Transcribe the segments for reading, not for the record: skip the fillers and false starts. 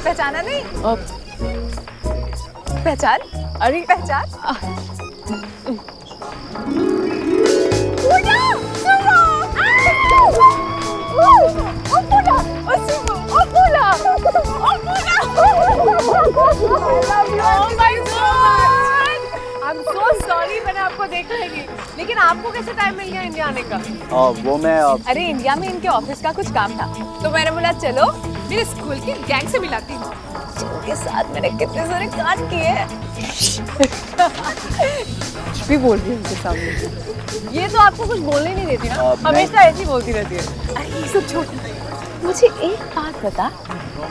पहचाना नहीं? पहचान, अरे पहचान। पूजा, सुनो। ओ पूजा, ओ सुनो, ओ पूजा, ओ पूजा। Oh my God! I'm so sorry, मैंने आपको देखा ही नहीं। लेकिन आपको कैसे टाइम मिल गया इंडिया आने का? वो मैं अरे इंडिया में इनके ऑफिस का कुछ काम था, तो मैंने बोला चलो मेरे स्कूल की गैंग से मिलाती हूँ, जिनके साथ मैंने कितने सारे कांड किए हैं। कुछ भी बोल रही है उनके सामने। ये तो आपको कुछ बोलने नहीं देती ना, हमेशा ऐसी बोलती रहती है। अरे ये सब छोड़, मुझे एक बात बता,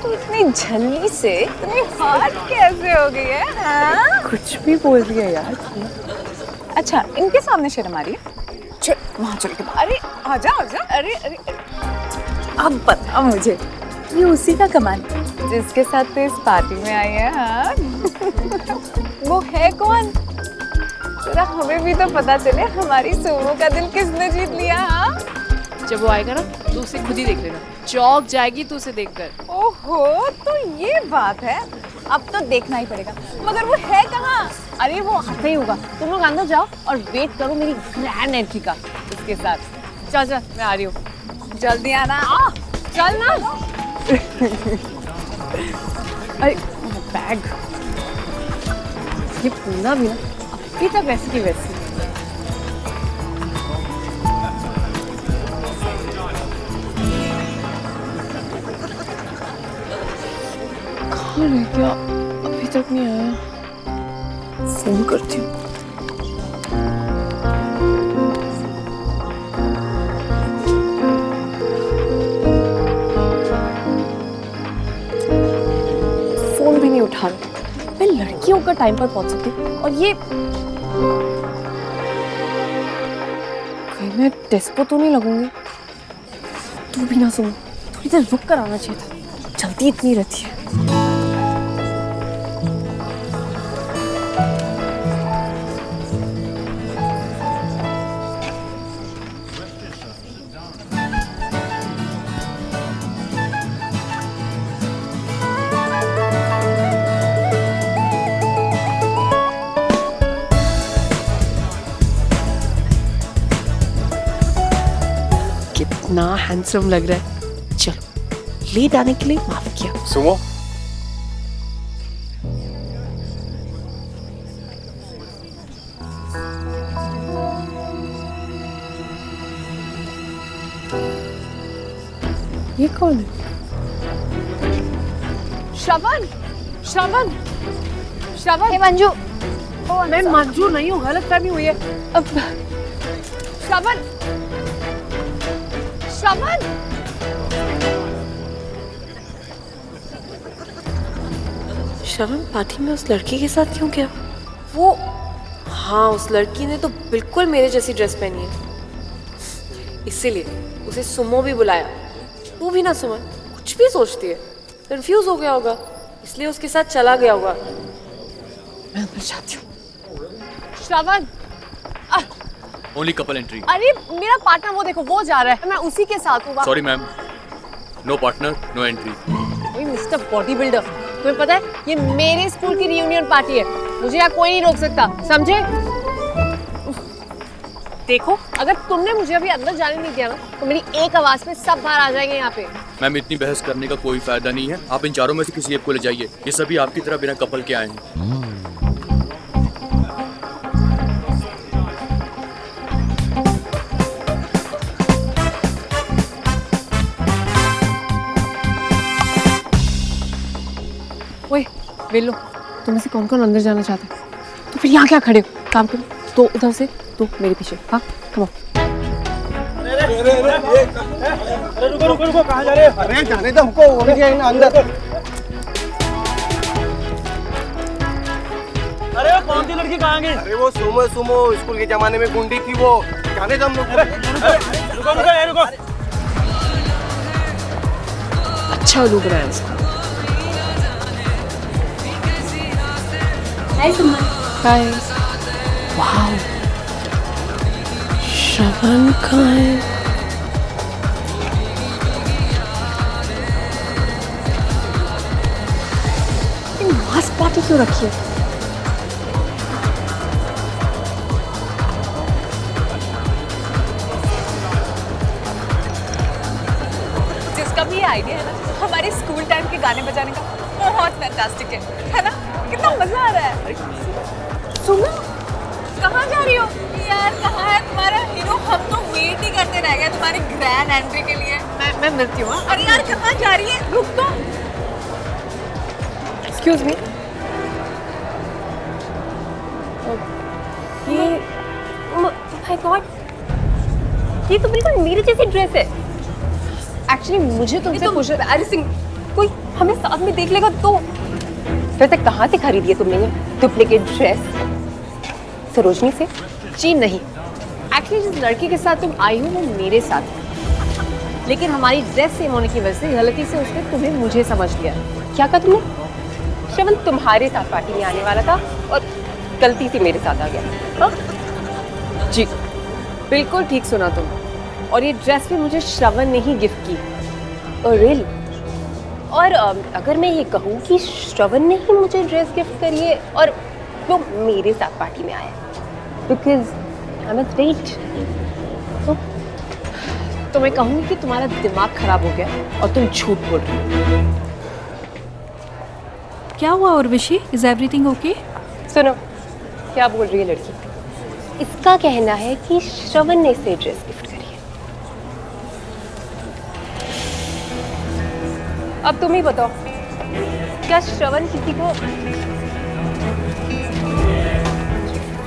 तू इतनी जल्दी से इतनी हार्ड कैसे हो गई है? हाँ? कुछ भी बोल रही है यार। अच्छा, इनके सामने शर्म आ रही है? चल वहाँ चल के। अरे आजा आजा। अरे अरे अब बता मुझे, ये उसी का कमाल जिसके साथ तो इस पार्टी में आई है? हाँ? वो है कौन? जरा हमें भी तो पता चले, हमारी सोमो का दिल किसने जीत लिया? हाँ? जब वो आएगा ना तो उसे खुद ही देख लेना, चौंक जाएगी तू उसे देखकर। ओहो, तो ये बात है, अब तो देखना ही पड़ेगा। मगर वो है कहाँ? अरे वो आता ही होगा, तुम लोग अंदर जाओ और वेट करो मेरी ग्रैंड एंट्री का उसके साथ। चल चल मैं आ रही हूँ, जल्दी आना। चल ना। अरे बैग, ये पूना भी ना अभी तक वैसी की वैसी। कहाँ रह गया, अभी तक नहीं आया। फोन करती हूँ। फोन भी नहीं उठा रहा। मैं लड़की होकर टाइम पर पहुंच सकती हूँ, और ये कहीं मैं डेस्पो तो नहीं लगूंगी? तू भी ना सुन, थोड़ी देर रुक कर आना चाहिए था, जल्दी इतनी रहती है। कितना हैंडसम लग रहा है। चलो, लेट आने के लिए माफ किया। सुमो, ये कौन है? श्रवण, श्रवण, श्रवण। मंजू, मैं मंजू नहीं हूँ, गलत फहमी हुई है। अब श्रवण, श्रवण। श्रवण पार्टी में उस लड़की के साथ क्यों गया? वो, हाँ, उस लड़की ने तो बिल्कुल मेरे जैसी ड्रेस पहनी है, इसीलिए उसे सुमो भी बुलाया। तू भी ना सुमन, कुछ भी सोचती है, कंफ्यूज हो गया होगा, इसलिए उसके साथ चला गया होगा। मैं अंदर जाती हूँ। श्रवण, ओनली कपल एंट्री। अरे मेरा पार्टनर वो देखो, वो जा रहा है, मैं उसी के साथ हूँ। Sorry ma'am, no partner no entry. ओए मिस्टर बॉडी बिल्डर, तुम्हें पता है ये मेरे स्कूल की रियूनियन पार्टी है, मुझे यहाँ कोई नहीं रोक सकता, समझे? देखो, अगर तुमने मुझे अभी अंदर जाने नहीं दिया ना, तो मेरी एक आवाज में सब बाहर आ जाएंगे यहाँ पे। मैम इतनी बहस करने का कोई फायदा नहीं है, आप इन चारों में से किसी एक को ले जाइए, ये सभी आपकी तरह बिना कपल के आए हैं। ओए वेलो, तुम में से कौन कौन अंदर जाना चाहता है? तो फिर यहाँ क्या खड़े हो? काम करो, तो उधर से, तो मेरे पीछे। हाँ कम ऑन। अरे रुको रुको रुको, कहाँ जा रहे हो? अरे जाने दो हमको, वो भी ना अंदर। अरे वो कौन सी लड़की कहाँ गई? अरे वो सुमो, सुमो स्कूल के जमाने में गुंडी थी वो, जाने दो हम लोग। रुको रुको ये रुको। अच्छा लुक रहा है इसका। हाय सुमन। हाय। वाओ, श्रवण कहाँ है? पार्टी क्यों रखी है? जिसका भी आइडिया है ना हमारे स्कूल टाइम के गाने बजाने का, बहुत फैंटास्टिक है ना? कितना मजा आ रहा है। सुनो, कहाँ जा रही हो यार? कहाँ है तुम्हारा हीरो? हम तो वेट ही करते रह गए तुम्हारी ग्रैंड एंट्री के लिए। मैं मिलती हूँ। अरे यार कहाँ जा रही है? रुक तो। एक्सक्यूज मी, ये माय गॉड, ये तो बिल्कुल मेरी जैसी ड्रेस है। एक्चुअली मुझे तुमसे पूछना, अरे सिंह कोई हमें साथ में देख लेगा तो। वैसे कहाँ से खरीदी है तुमने ये डुप्लीकेट ड्रेस? सरोजनी से? जी नहीं, एक्चुअली जिस लड़के के साथ तुम आई हो वो मेरे साथ है, लेकिन हमारी ड्रेस सेम होने की वजह से गलती से उसने तुम्हें मुझे समझ लिया। क्या कहा तुमने? श्रवण तुम्हारे साथ पार्टी में आने वाला था और गलती से मेरे साथ आ गया। हाँ? जी बिल्कुल ठीक सुना तुम। और ये ड्रेस भी मुझे श्रवण ने ही गिफ्ट की। और रियली? और अगर मैं ये कहूँ कि श्रवण ने ही मुझे ड्रेस गिफ्ट करी है और वो मेरे साथ पार्टी में आया, बिकॉज आई एम स्ट्रेट, तो मैं कहूँगी कि तुम्हारा दिमाग खराब हो गया और तुम झूठ बोल रही हो। क्या हुआ उर्वशी? Is everything okay? सुनो, क्या बोल रही है लड़की? इसका कहना है कि श्रवण ने इसे ड्रेस गिफ्ट करी है। अब तुम ही बताओ, क्या श्रवण किसी को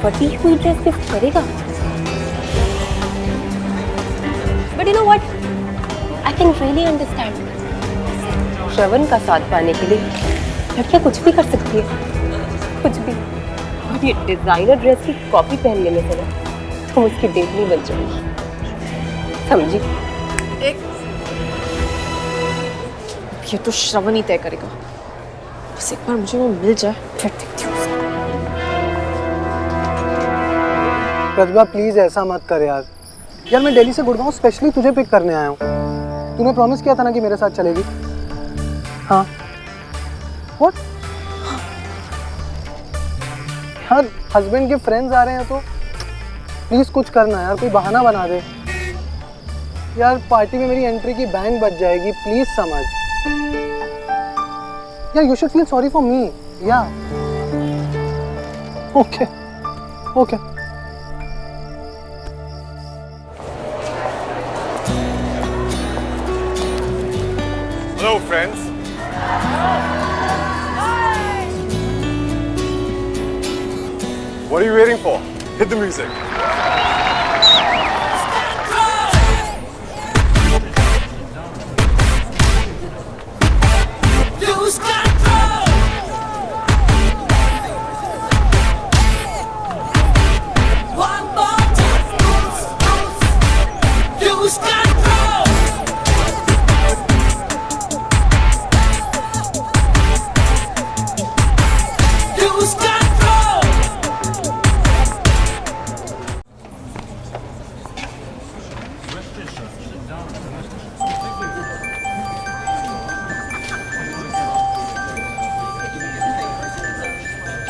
फटी हुई ड्रेस गिफ्ट करेगा? But you know what, I can really understand. Shravan का साथ पाने के लिए लड़कियां कुछ भी कर सकती है, कुछ भी। और ये डिजाइनर ड्रेस की कॉपी पहन लेने से ना तुम उसकी डेट नहीं बन जाएगी, समझी? ये तो श्रवण ही तय करेगा। बस एक बार मुझे वो मिल जाए फिर देखती हूँ। प्रतिभा प्लीज ऐसा मत कर यार। यार मैं दिल्ली से गुड़गांव स्पेशली तुझे पिक करने आया हूँ। तूने प्रॉमिस किया था ना कि मेरे साथ चलेगी। हाँ व्हाट? यार हस्बैंड के फ्रेंड्स आ रहे हैं तो प्लीज कुछ करना यार, कोई बहाना बना दे यार। पार्टी में मेरी एंट्री की बैंड बज जाएगी, प्लीज समझ यार। You should feel sorry for me. या okay okay. Hello, friends. What are you waiting for? Hit the music.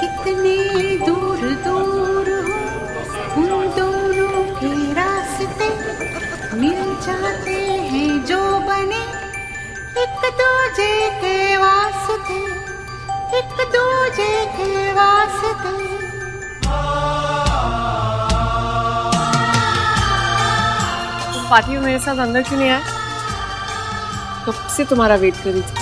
कितने दूर दूर हो उन दोनों के रास्ते, मिल जाते हैं जो बने एक दूजे के वास्ते, एक दूजे के वास्ते। पार्टी में मेरे साथ अंदर क्यों नहीं आए? कब से तुम्हारा वेट कर रही थी।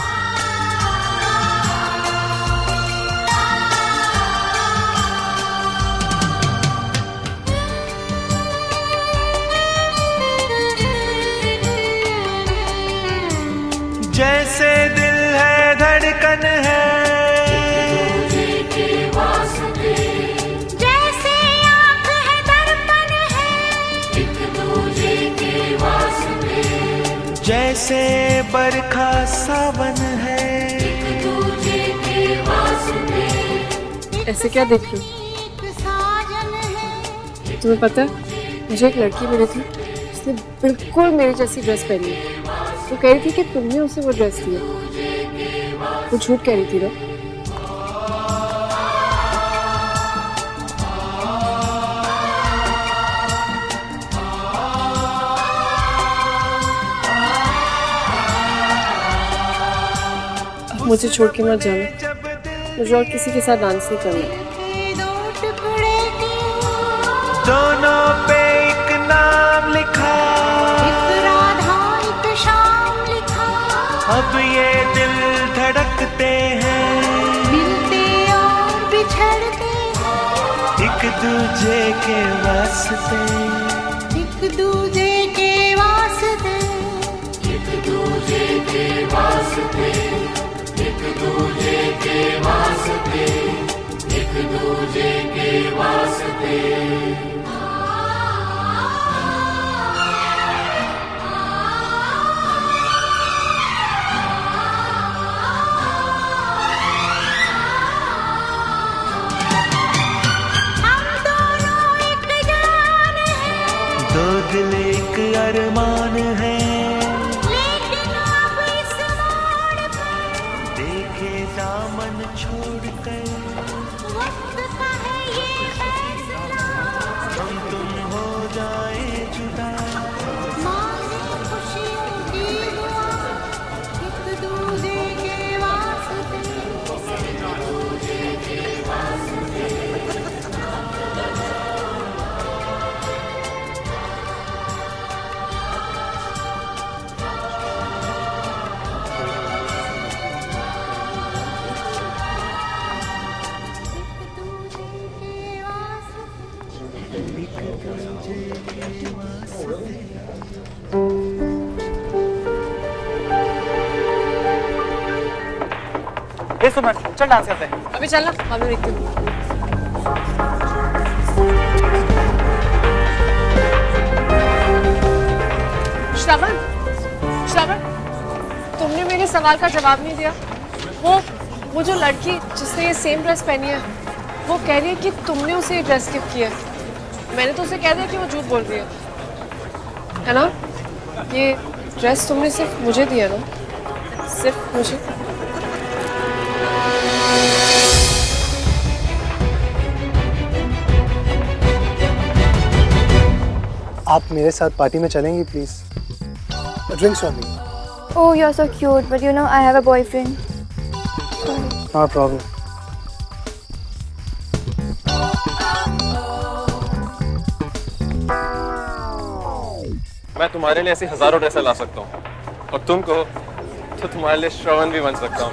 जैसे दिल है धड़कन है, जैसे आँख है दर्पण है, जैसे बरखा सावन है। ऐसे क्या देख रही हो? एक साजन है। तुम्हें पता है, मुझे एक लड़की मिली थी, उसने बिल्कुल मेरी जैसी ड्रेस पहनी है। वो कह रही थी कि तुमने उसे वो ड्रेस दी है। वो झूठ कह रही थी ना? मुझे छोड़ के मत जाना, मुझे और किसी के साथ डांस नहीं करना। दो टुकड़े दोनों पे एक नाम लिखा, एक राधा एक शाम लिखा, अब ये दिल धड़कते हैं, मिलते और बिछड़ते एक दूजे के वास्ते, एक दूजे के वास्ते, एक दूजे के वास्ते, एक दूजे के वास्ते, एक दूजे के वास्ते। दो दिल एक अरमान है, लेकिन अब इस मोड़ पर देखे दामन छोड़ कर, वक्त का है ये फैसला, हम तुम हो जाए जुदा, मांगे खुशियों की दुआ, एक दूजे के वास्ते, एक दूजे के वास्ते। ये सुमन, चल डांस करते हैं। अभी चलना, मैं देखती हूँ। श्रवण, श्रवण, तुमने मेरे सवाल का जवाब नहीं दिया। वो जो लड़की जिसने ये सेम ड्रेस पहनी है, वो कह रही है कि तुमने उसे ये ड्रेस गिफ्ट किया है। मैंने तो उसे कह दिया कि वो झूठ बोल रही है ना? ये ड्रेस तुमने सिर्फ मुझे दिया ना, सिर्फ मुझे। आप मेरे साथ पार्टी में चलेंगी please? Drinks for me. Oh, you're so cute, but you know I have a boyfriend. Not problem. मैं तुम्हारे लिए ऐसी हजारों ड्रेसें ला सकता हूँ, और तुम कहो तो तुम्हारे लिए श्रवण भी बन सकता हूँ।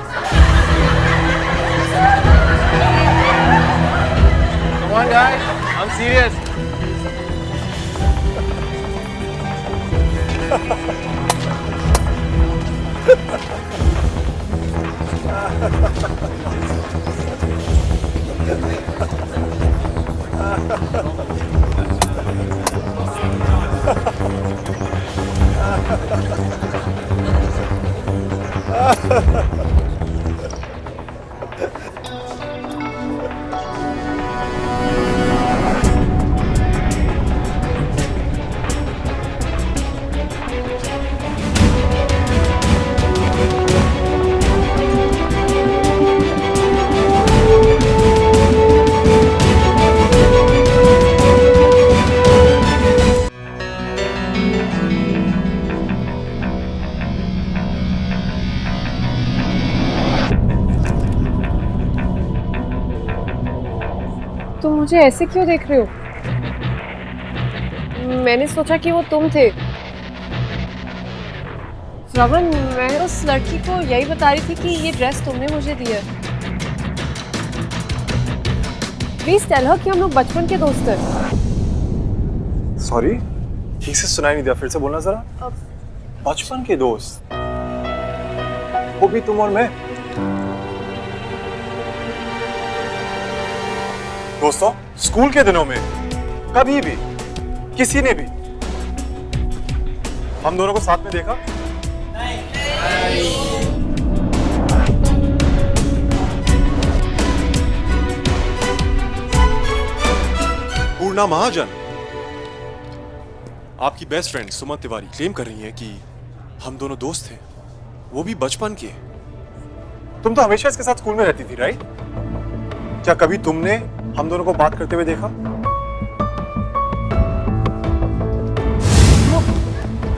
Come on guys, I'm serious. तुम मुझे ऐसे क्यों देख रहे हो? मैंने सोचा कि वो तुम थे। श्रवण, मैं उस लड़की को यही बता रही थी कि ये ड्रेस तुमने मुझे दी है। प्लीज टेल हर कि हम लोग बचपन के दोस्त हैं। सॉरी, ठीक से सुनाई नहीं दिया, फिर से बोलना जरा। बचपन के दोस्त, वो भी तुम और मैं? दोस्तों, स्कूल के दिनों में कभी भी किसी ने भी हम दोनों को साथ में देखा? पूर्णा महाजन, आपकी बेस्ट फ्रेंड सुमन तिवारी क्लेम कर रही है कि हम दोनों दोस्त थे, वो भी बचपन के। तुम तो हमेशा इसके साथ स्कूल में रहती थी, राइट? क्या कभी तुमने हम दोनों को बात करते हुए देखा?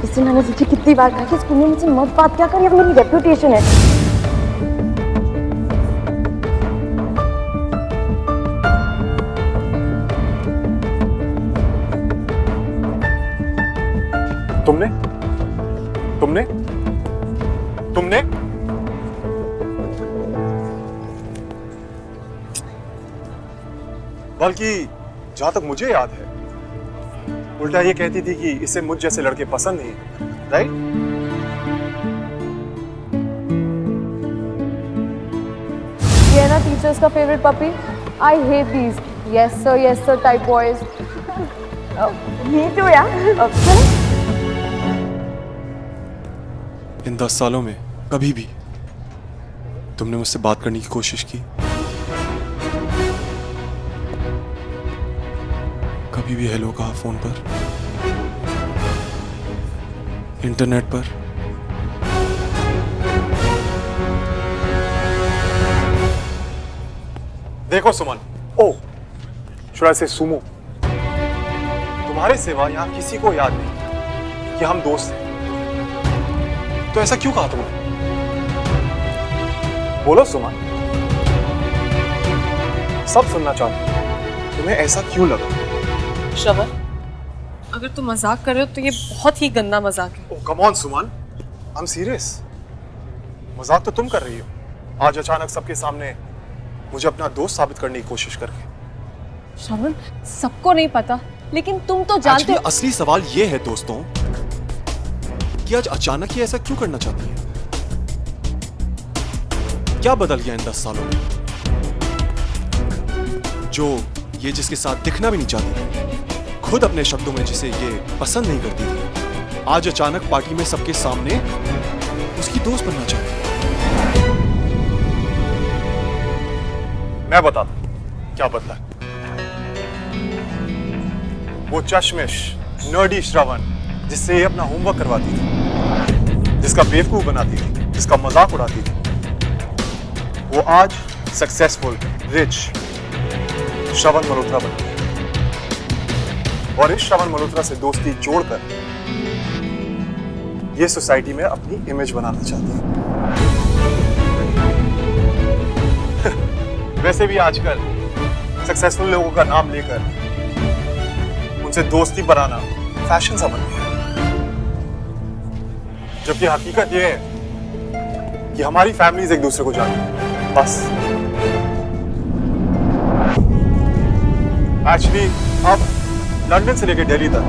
इससे मैंने तुझे कितनी बार कहा कि स्कूल में मुझसे मत बात क्या कर, ये मेरी रेपुटेशन है। तुमने तुमने तुमने बल्कि जहां तक मुझे याद है उल्टा ये कहती थी कि इसे मुझ जैसे लड़के पसंद नहीं, राइट? ये है ना टीचर्स का favourite puppy. I hate these yes sir type boys. Me too यार। इन 10 सालों में कभी भी तुमने मुझसे बात करने की कोशिश की? कभी भी हेलो कहा फोन पर, इंटरनेट पर? देखो सुमन, ओ शुड आई से सुमो, तुम्हारे सिवा यहां किसी को याद नहीं कि हम दोस्त हैं। तो ऐसा क्यों कहा तुमने? बोलो सुमन, सब सुनना चाहते हैं। तुम्हें ऐसा क्यों लगा? श्रवण, अगर तुम मजाक कर रहे हो तो ये बहुत ही गंदा मजाक है। Oh come on Suman, I am serious. मजाक तो तुम कर रही हो, आज अचानक सबके सामने मुझे अपना दोस्त साबित करने की कोशिश करके। श्रवण, सबको नहीं पता, लेकिन तुम तो जानते हो। असली सवाल ये है दोस्तों कि आज अचानक ही ऐसा क्यों करना चाहती है? क्या बदल गया इन 10 सालों में जो ये जिसके साथ दिखना भी नहीं चाहती, खुद अपने शब्दों में जिसे ये पसंद नहीं करती थी, आज अचानक पार्टी में सबके सामने उसकी दोस्त बनना चाहती है? मैं बताता क्या बदला। वो चश्मिश नर्डी श्रवण जिससे ये अपना होमवर्क करवाती थी, जिसका बेवकूफ बनाती थी, जिसका मजाक उड़ाती थी, वो आज सक्सेसफुल रिच श्रवण मल्होत्रा बन गई। और इस श्रवण मल्होत्रा से दोस्ती जोड़कर ये सोसाइटी में अपनी इमेज बनाना चाहती है। वैसे भी आजकल सक्सेसफुल लोगों का नाम लेकर उनसे दोस्ती बनाना फैशन सा बन गया है। जबकि हकीकत यह है कि हमारी फैमिलीज एक दूसरे को जानती हैं, बस। एक्चुअली अब लंदन से लेकर दिल्ली तक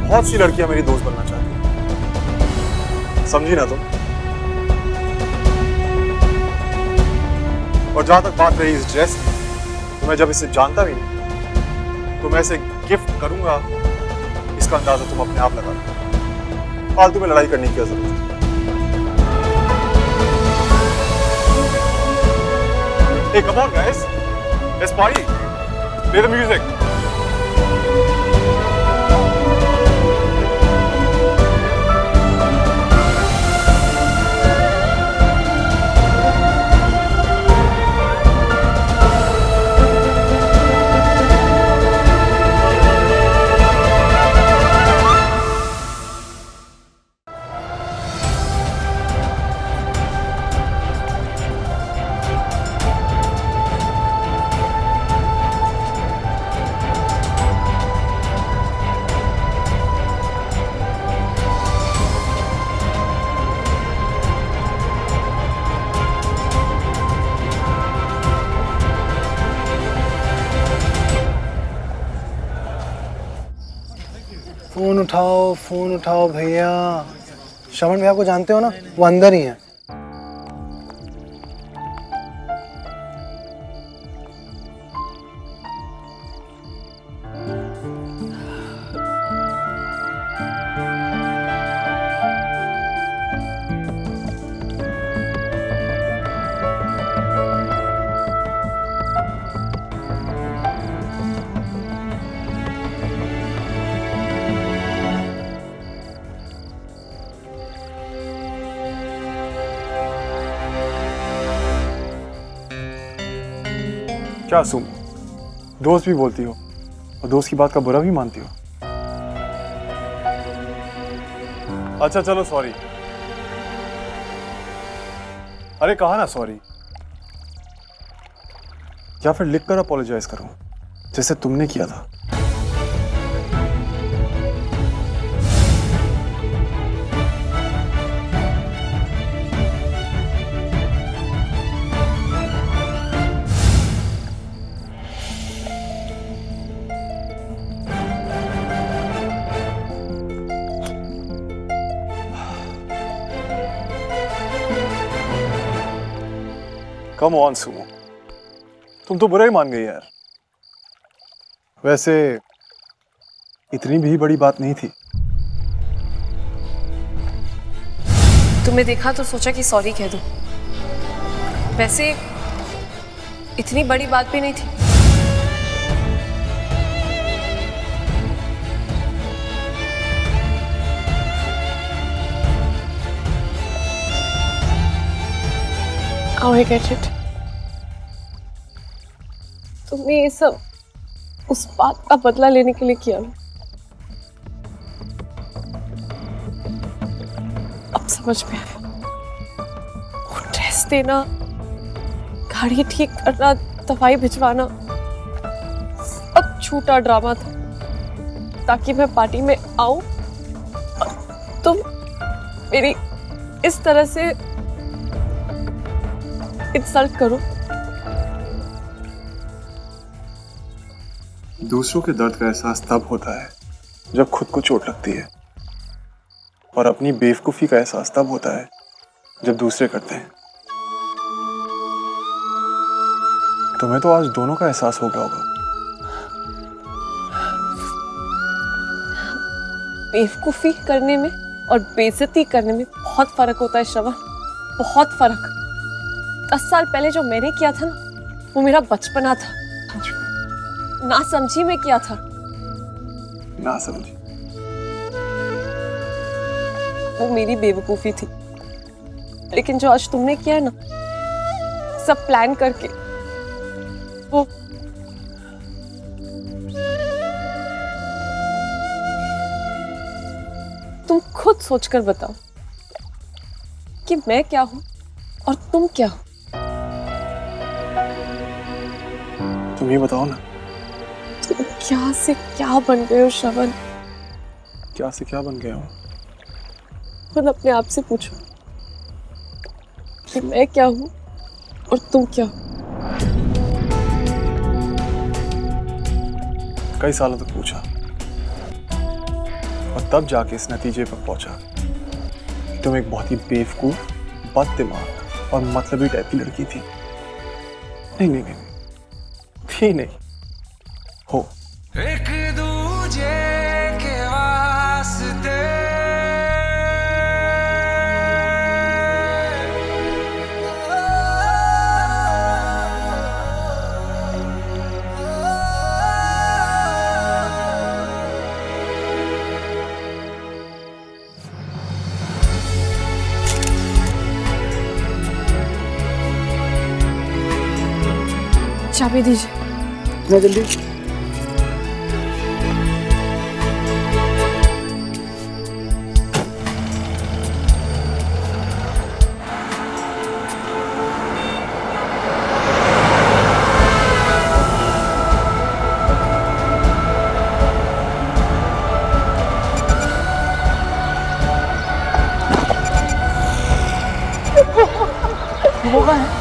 बहुत सी लड़कियां मेरी दोस्त बनना चाहती हैं, समझी ना तुम? और जहां तक बात रही इस ड्रेस की, तो मैं जब इसे जानता भी नहीं तो मैं इसे गिफ्ट करूंगा, इसका अंदाजा तुम अपने आप लगा लो। फालतू में लड़ाई करने की क्या जरूरत है? Hey, come on guys, let's party. Play the music. Phone उठाओ भैया। श्रवण भैया को जानते हो ना, वो अंदर ही है। क्या सुम, दोस्त भी बोलती हो और दोस्त की बात का बुरा भी मानती हो? अच्छा चलो सॉरी। अरे कहा ना सॉरी, या फिर लिखकर अपोलोजाइज करूं जैसे तुमने किया था। कम ऑन सुमो, तुम तो बुरा ही मान गई यार। वैसे इतनी भी बड़ी बात नहीं थी। तुम्हें देखा तो सोचा कि सॉरी कह दूं। वैसे इतनी बड़ी बात भी नहीं थी। Oh, I get it. तुमने ये सब उस बात का बदला लेने के लिए किया। अब समझ में आया। वो ड्रेस देना, गाड़ी ठीक करना, दवाई भिजवाना अब झूठा ड्रामा था ताकि मैं पार्टी में आऊं और तुम मेरी इस तरह से इंसल्ट करो। दूसरों के दर्द का एहसास तब होता है जब खुद को चोट लगती है, और अपनी बेवकूफी का एहसास तब होता है जब दूसरे करते हैं। तुम्हें तो आज दोनों का एहसास हो गया होगा। बेवकूफी करने में और बेइज्जती करने में बहुत फर्क होता है श्रवण, बहुत फर्क। 10 साल पहले जो मैंने किया था ना, वो मेरा बचपना था। ना समझी में किया था। ना समझी। वो मेरी बेवकूफी थी। लेकिन जो आज तुमने किया है ना, सब प्लान करके, वो तुम खुद सोचकर बताओ कि मैं क्या हूं और तुम क्या हो। तुम ये बताओ ना, तुम क्या से क्या बन गए हो श्रवण? क्या से क्या बन गया हो? खुद अपने आप से पूछो कि मैं क्या हूं और तुम क्या हो। कई सालों तक पूछा और तब जाके इस नतीजे पर पहुंचा कि तुम एक बहुत ही बेवकूफ, बददिमाग और मतलबी टाइप की लड़की थी। नहीं नहीं नहीं, थी नहीं, हो। एक दूजे के वास्ते चाबी दीजिए। मैं जल्दी। वो कहाँ है?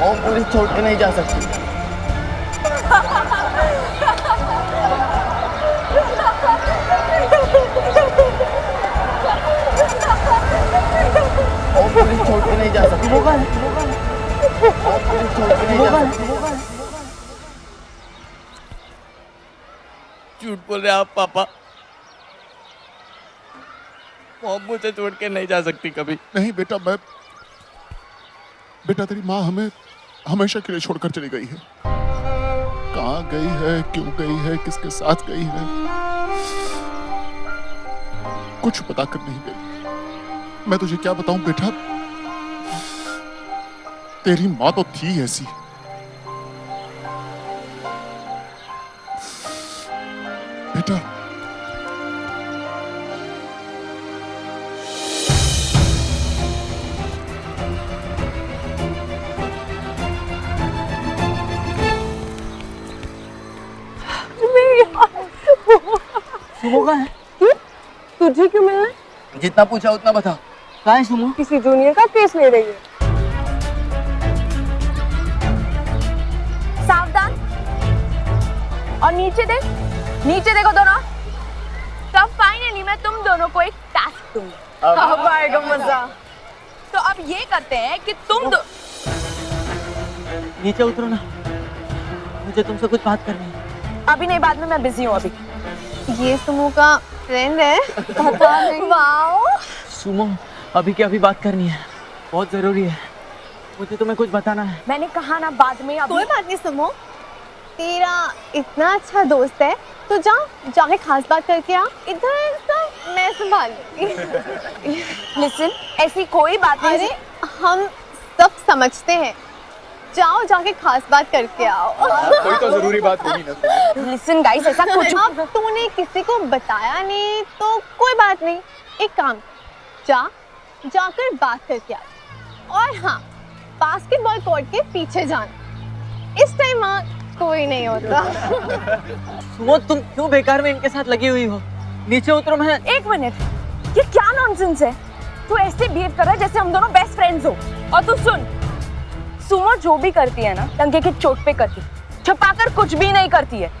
और पुलिस छोड़ के नहीं जा सकती। और पुलिस छोड़ के नहीं जा सकती। वो कहाँ है? और पुलिस छोड़ के नहीं जा सकती। झूठ बोल रहे आप पापा। मॉम मुझे छोड़ के नहीं जा सकती कभी। नहीं बेटा, बेटा तेरी माँ हमें हमेशा के लिए छोड़कर चली गई है। कहाँ गई है, क्यों गई है, किसके साथ गई है, कुछ बताकर नहीं गई। मैं तुझे क्या बताऊं बेटा, तेरी माँ तो थी ऐसी। बेटा सुमो कहाँ है? तुझे क्यों मिलना? जितना पूछा उतना बता। कहाँ है सुमो? किसी जूनियर का केस ले रही है। सावधान और नीचे देख, नीचे देखो दोनों। तब फाइनली मैं तुम दोनों को एक टास्क दूंगी। अब आएगा मजा। तो अब ये करते हैं कि तुम दो नीचे उतरो ना, मुझे तुमसे कुछ बात करनी है। अभी नहीं, बाद में, मैं बिजी हूँ अभी। ये सुमो का फ्रेंड है? पता नहीं। वाओ, सुमो, अभी की अभी बात करनी है, बहुत जरूरी है, मुझे तुम्हें कुछ बताना है। मैंने कहा ना बाद में। कोई बात नहीं सुमो, तेरा इतना अच्छा दोस्त है तो जाके खास बात करके आ। इधर सब मैं संभालूंगी। लिसन, ऐसी कोई बात नहीं। अरे हम सब समझते हैं, जाओ जाके खास बात करके आओ। कोई तो जरूरी बात होगी ना। लिसन गाइस, ऐसा कुछ अब तूने किसी को बताया नहीं तो कोई बात नहीं, एक काम जाकर बात करके आ। और हाँ, बास्केटबॉल कोर्ट के पीछे जाना, इस टाइम वहाँ कोई नहीं होता। सुमो, तुम क्यों बेकार में इनके साथ लगी हुई हो? नीचे उतरो। मैं एक मिनट, ये क्या नॉनसेंस है? तू ऐसे बिहेव कर रहा है जैसे हम दोनों बेस्ट फ्रेंड्स हो। और तू सुन, सुमो जो भी करती है ना, टंके की चोट पे करती, छुपाकर कुछ भी नहीं करती है।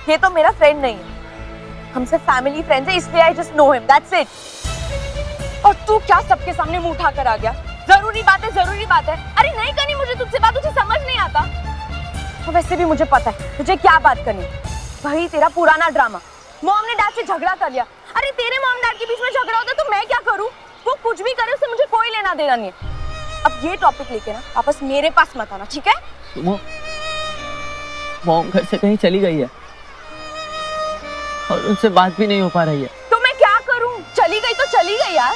ये तो मेरा फ्रेंड नहीं है, हमसे फैमिली फ्रेंड्स है, इसलिए I just know him, that's it. और तू क्या सबके सामने मुंह उठाकर आ गया? जरूरी बात है, जरूरी बात है। अरे नहीं करनी मुझे तुझसे बात, तुझे समझ नहीं आता। तो वैसे भी मुझे पता है तुझे क्या बात करनी। वही तेरा पुराना ड्रामा, मॉम ने डैड से झगड़ा कर लिया। अरे तेरे मॉम डैड के बीच में झगड़ा होता तो मैं क्या करूं? वो कुछ भी करे, उससे मुझे कोई लेना देना नहीं है। अब ये टॉपिक लेके ना वापस मेरे पास मत आना, ठीक है? सुमो, मॉम घर से कहीं चली गई है और उनसे बात भी नहीं हो पा रही है। तो मैं क्या करूं? चली गई तो चली गई यार।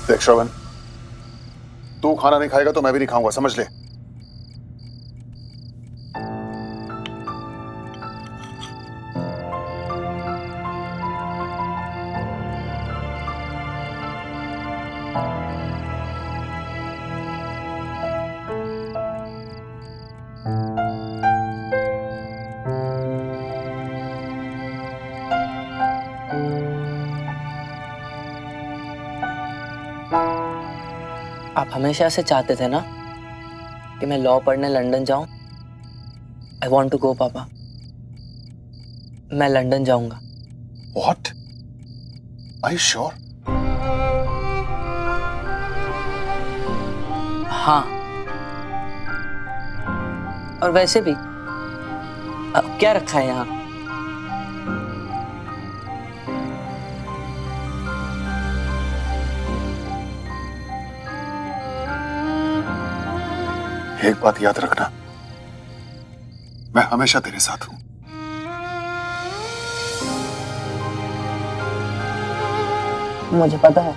देख श्रवण, तू खाना नहीं खाएगा तो मैं भी नहीं खाऊंगा, समझ ले। आप हमेशा से चाहते थे ना कि मैं लॉ पढ़ने लंदन जाऊं। आई वॉन्ट टू गो पापा, मैं लंदन जाऊंगा। What? Are you sure? हाँ, और वैसे भी अब क्या रखा है यहाँ? एक बात याद रखना, मैं हमेशा तेरे साथ हूं। मुझे पता है,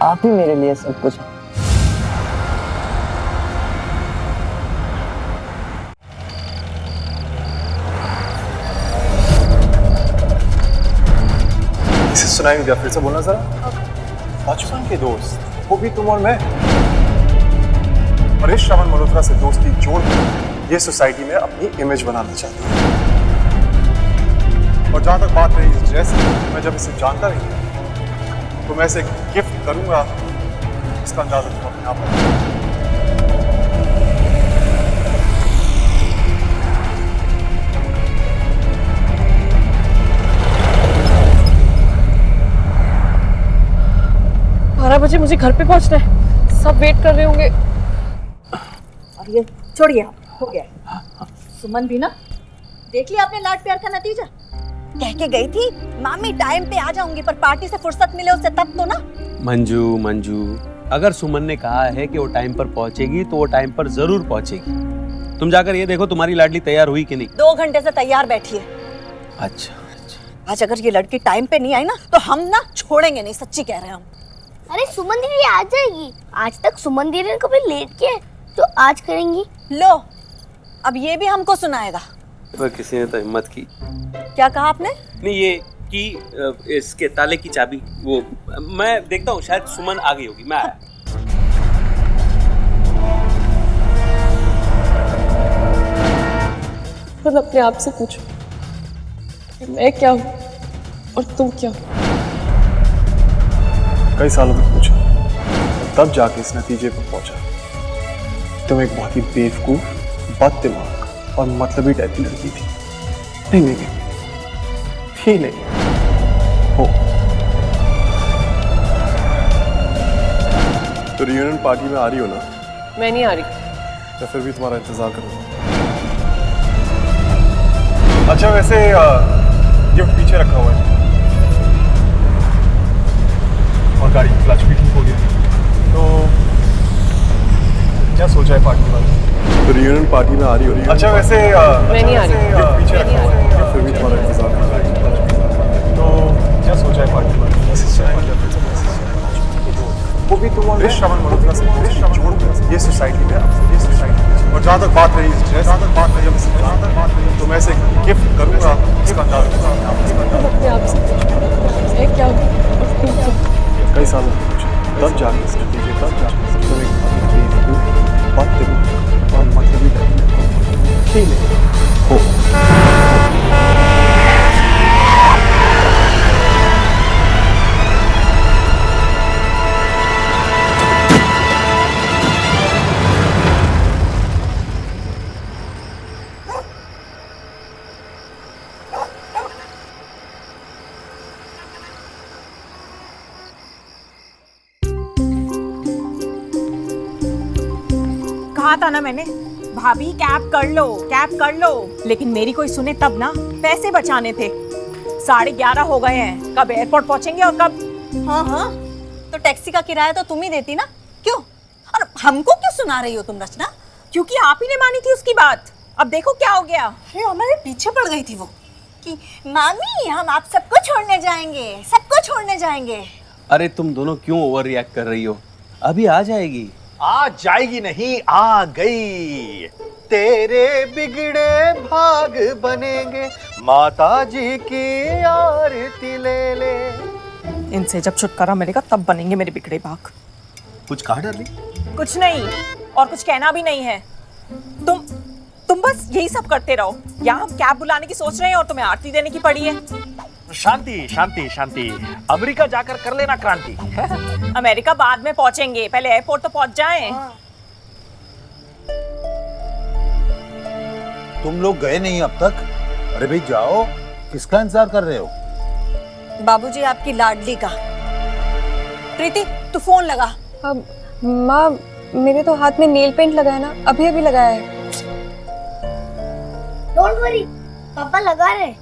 आप ही मेरे लिए सब कुछ है। इसे सुनाई नहीं दिया, फिर से बोलना जरा। बचपन के दोस्त, वो भी तुम और मैं, और इस श्रवण मल्होत्रा से दोस्ती जोड़कर ये सोसाइटी में अपनी इमेज बनाना चाहती हूँ। और जहां तक बात रही इस ड्रेस की, मैं जब इसे जानता नहीं था तो मैं इसे गिफ्ट करूंगा, इसका अंदाजा तुम अपने आप लगाओ। मुझे घर पे पहुंचना है, सब वेट कर रहे होंगे। ये छोड़िए, हो गया। सुमन भी ना, देख लिया आपने लाड प्यार का नतीजा। कह के गई थी मामी टाइम पे आ जाऊंगी, पर पार्टी से फुर्सत मिले उससे तब तो ना। मंजू, अगर सुमन ने कहा है कि वो टाइम पर पहुंचेगी तो वो टाइम पर जरूर पहुंचेगी। तुम जाकर ये देखो तुम्हारी लाडली तैयार हुई कि नहीं। 2 घंटे से तैयार बैठी है। अच्छा। आज अगर ये लड़की टाइम पे नहीं आई ना तो हम ना छोड़ेंगे नहीं, सच्ची कह रहे हैं हम। अरे सुमन दीदी आ जाएगी, आज तक सुमन दीदी ने कभी लेट किया है तो आज करेंगी। लो अब ये भी हमको सुनाएगा। पर किसी ने तो हिम्मत की। क्या कहा आपने? नहीं, ये कि इसके ताले की चाबी वो मैं देखता हूँ, शायद सुमन आ गई होगी। मैं आया। खुद अपने आप से पूछो कि मैं क्या हूँ और तुम क्या हो। कई सालों तक पूछा, तब जाके इस नतीजे पर पहुंचा। तुम एक बहुत ही बेवकूफ, बददिमाग और मतलबी टाइप की लड़की थी। नहीं हो। तो रियूनियन पार्टी में आ रही हो ना? मैं नहीं आ रही। या फिर भी तुम्हारा इंतजार करूंगा। अच्छा वैसे गिफ्ट पीछे रखा हुआ है और गाड़ी की क्लच भी ठीक हो गया, तो क्या सोचा है पार्टी वाले? तो रियूनियन पार्टी में आ रही हो रही है। अच्छा वैसे मैं नहीं आ रही। गिफ्ट पीछे रखा हुआ है या फिर भी तुम्हारा इंतजार कर रहा है, तो क्या सोचा है पार्टी वाले? वो भी तुम और श्रवण मल्होत्रा से जोड़ दो। ये सोसाइटी में ये सोसाइटी और जहाँ तक बात रही तो मैं ऐसे गिफ्ट करूँगा इसका अंदाजा अपने आप से मैं क्या हूँ और तुम क्या हो। कई सालों तक पूछा, तब जाके इस नतीजे तब जाके तुम एक बेवकूफ, बददिमाग और मतलबी टाइप हो। कहा था ना मैंने, भाभी कैब कर लो, लेकिन मेरी कोई सुने तब ना। पैसे बचाने थे। 11:30 हो गए हैं, कब एयरपोर्ट पहुंचेंगे और कब। हाँ तो टैक्सी का किराया तो तुम ही देती ना, क्यों? और हमको क्यों सुना रही हो तुम रचना? क्योंकि आप ही ने मानी थी उसकी बात। अब देखो क्या हो गया। अरे हमारे पीछे पड़ गई थी वो कि मामी हम आप सबको छोड़ने जाएंगे। अरे तुम दोनों क्यों ओवर रिएक्ट कर रही हो? अभी आ जाएगी। आ जाएगी नहीं, आ गई। तेरे बिगड़े भाग बनेंगे, माता जी की आरती ले ले। इनसे जब छुटकारा मिलेगा तब बनेंगे मेरे बिगड़े भाग। कुछ कहा डर रही? कुछ नहीं, और कुछ कहना भी नहीं है। तुम बस यही सब करते रहो। यहाँ हम कैब बुलाने की सोच रहे हैं और तुम्हें आरती देने की पड़ी है। शांति। अमेरिका जाकर कर लेना क्रांति। अमेरिका बाद में पहुंचेंगे, पहले एयरपोर्ट तो पहुंच जाएं। तुम लोग गए नहीं अब तक? अरे भाई जाओ, किसका इंतजार कर रहे हो? बाबूजी आपकी लाडली का। प्रीति तू फोन लगा। माँ मेरे तो हाथ में नेल पेंट लगाया ना, अभी लगाया है। डोंट वरी, पापा लगा रहे।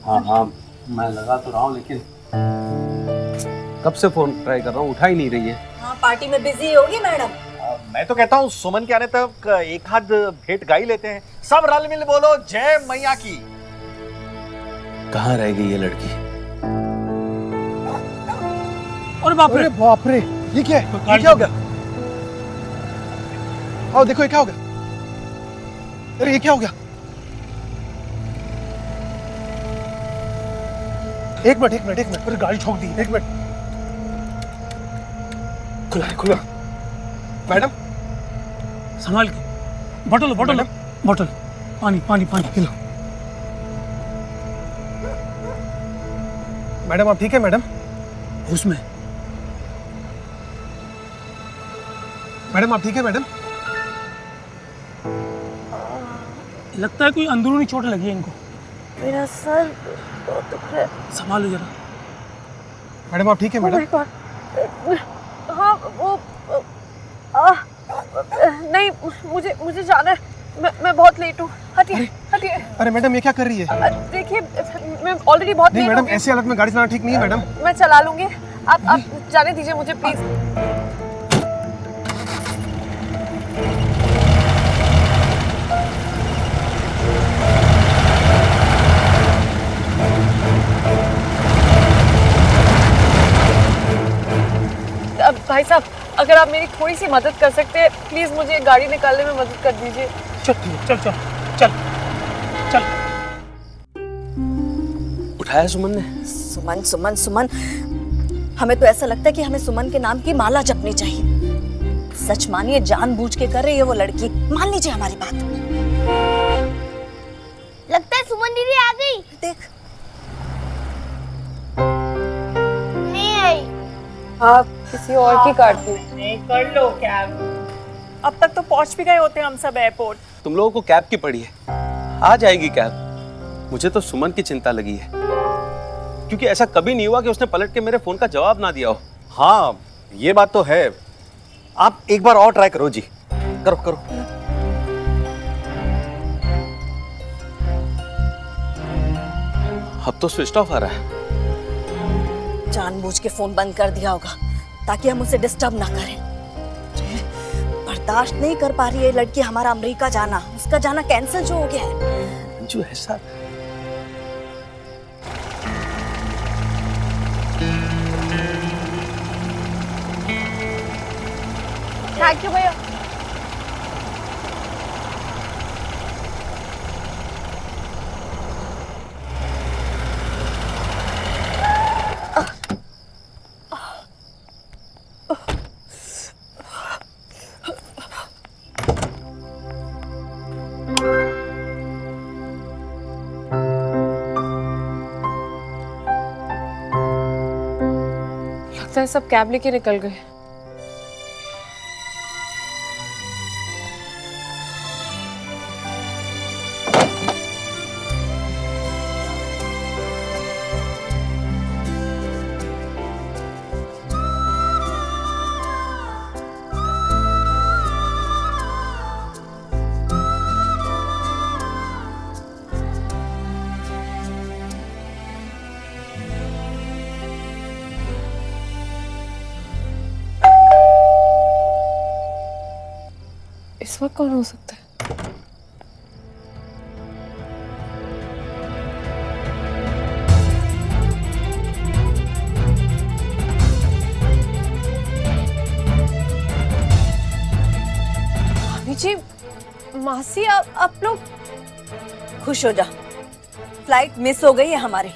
हाँ मैं लगा तो रहा हूँ, लेकिन कब से फोन ट्राई कर रहा हूँ, उठा ही नहीं रही है। हाँ पार्टी में बिजी होगी मैडम। मैं तो कहता हूँ सुमन के आने तक एक हाथ भेंट गा ही लेते हैं। सब रल मिल बोलो जय मैया की। कहाँ रह गई ये लड़की? अरे बाप रे, ये क्या है? ये क्या हो गया? आओ देखो ये क्या हो गया? अरे ये क्या हो गया? एक मिनट। अरे गाड़ी ठोक दी। एक मिनट। खुला। मैडम संभाल के। बोतल पानी पिलो। मैडम आप ठीक है? मैडम उसमें मैडम आप ठीक है? मैडम लगता है कोई अंदरूनी चोट लगी है इनको। मेरा सर बहुत दुख रहा है। संभालो जरा। मैडम आप ठीक है? मैडम हाँ वो नहीं, मुझे जाना है। मैं बहुत लेट हूँ। हटिए हटिए। अरे मैडम ये क्या कर रही है? देखिए मैं ऑलरेडी बहुत नहीं लेट मैडम, हूँ। ऐसी हालत में गाड़ी चलाना ठीक नहीं है मैडम। मैं चला लूंगी, आप जाने दीजिए मुझे प्लीज। अब भाई साहब, अगर आप मेरी थोड़ी सी मदद कर सकते हैं प्लीज, मुझे गाड़ी निकालने में मदद कर दीजिए। चल चल चल चल चल। उठाया सुमन ने? सुमन सुमन सुमन, हमें तो ऐसा लगता है कि हमें सुमन के नाम की माला जपनी चाहिए। सच मानिए, जानबूझ के कर रही है वो लड़की, मान लीजिए हमारी बात। लगता है सुमन दीदी आ गई। देख नहीं आई। हाँ, किसी और की काटती। नहीं, कर लो कैब। अब तक तो पहुंच भी गए होते हम सब एयरपोर्ट। तुम लोगों को कैब की पड़ी है, आ जाएगी कैब। मुझे तो सुमन की चिंता लगी है, क्योंकि ऐसा कभी नहीं हुआ कि उसने पलट के मेरे फोन का जवाब ना दिया हो। हाँ ये बात तो है। आप एक बार और ट्राई करो जी, करो करो। अब तो स्विच ऑफ आ रहा है। जानबूझ के फोन बंद कर दिया होगा ताकि हम उसे डिस्टर्ब ना करें। बर्दाश्त नहीं कर पा रही है लड़की हमारा अमेरिका जाना, उसका जाना कैंसिल जो हो गया है। जो ऐसा थैंक यू भैया। लगता है सब कैब लेके निकल गए। इस वक्त कौन हो सकता है? भाभी जी, मासी, आप लोग खुश हो जा, फ्लाइट मिस हो गई है हमारी।